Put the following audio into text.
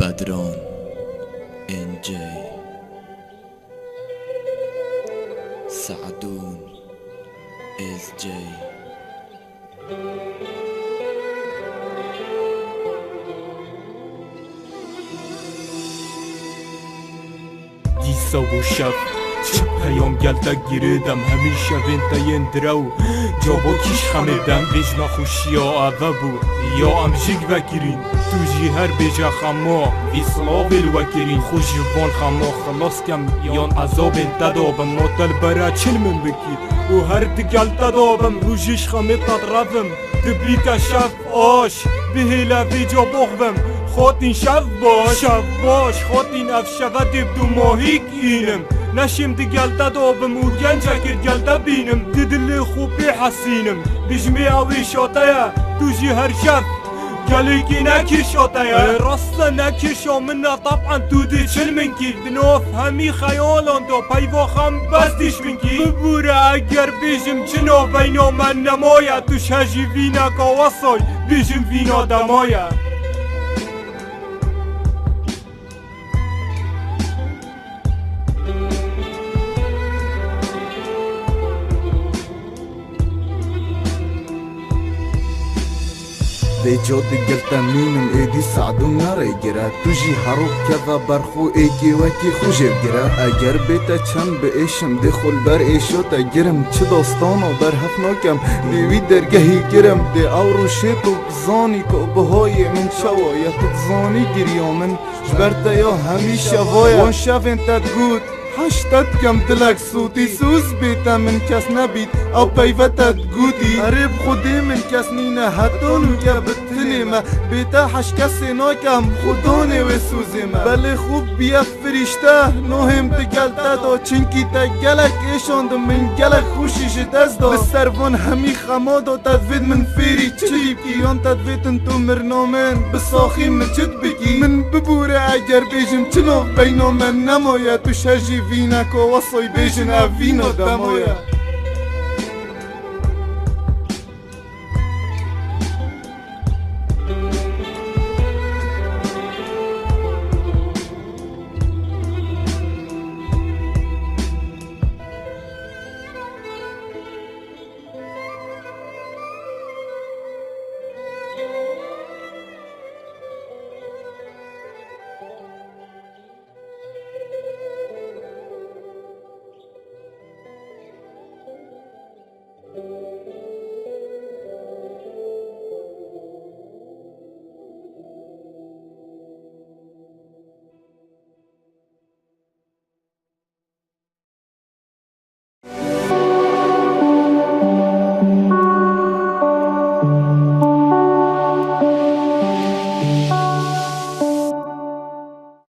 بدران NJ سعدون SJ دیسا و شب چه پیام گلتا گیردم همیشه وینتا درو جابا کیش خمیدم بیجنا خوشی آوه بو یا ام جیگ وکرین تو جی هر بیجا خما ویسلاویل وکرین خوش بان خما خلاص کم یان عذاب انتدابم مطل برا چل من بکی و هر دگلتا دابم روشش خمی تطرفم دبیتا شف آش بهیلا بیجا بخوم خاطین شف باش خاطین اف شود دو ماهی اینم نشیم دی گلتا دابم و گنجا کرد گلتا بینم دی دل خوبی حسینم بجمی اوی شاتایا تو جی هر شب گلی کی نکی شاتایا راستا نکی شامنا طبعا تو دی چل من کی دنوف همی خیالان دو پیوا خم بستیش من کی ببوره اگر بیجم چنو بینا من نمایا تو شجی وینا کاواسای بیجم وینا دمایا دی جو دگلتا مینم ایدی سعدو ناره گیره توجی حروب کذا برخو ایکی وکی خوشه گیره اگر بیتا چند به ایشم دی خول بر ایشو تا گیرم چه داستانو بر هفناکم دیوی درگهی گیرم دی اورو شیطو بزانی که بهای من شوایا تتزانی گیریا من جبرتا یا همیشه وایا وان شافین تدگود هشتاد کم دلک سوتی سوز بیتا من کس نبید او پیوتت گودی عرب خودی من کس نینه حتونو که بتنی ما بیتا هش کسی ناکم خودونه و سوزی ما بله خوب بیا فرشته نوهم تگلتا دا چنکی تا گلک ایشاند من گلک خوشیش دست دا بسروان همی خمادا تدوید من فیری چلیب کی یان تدویدن تو مرنامن بساخی مجد بگی من ببوره اگر بیجم چنو بینا من نمایا تو شجی وینا کو وصی بیجن اوینا دمایا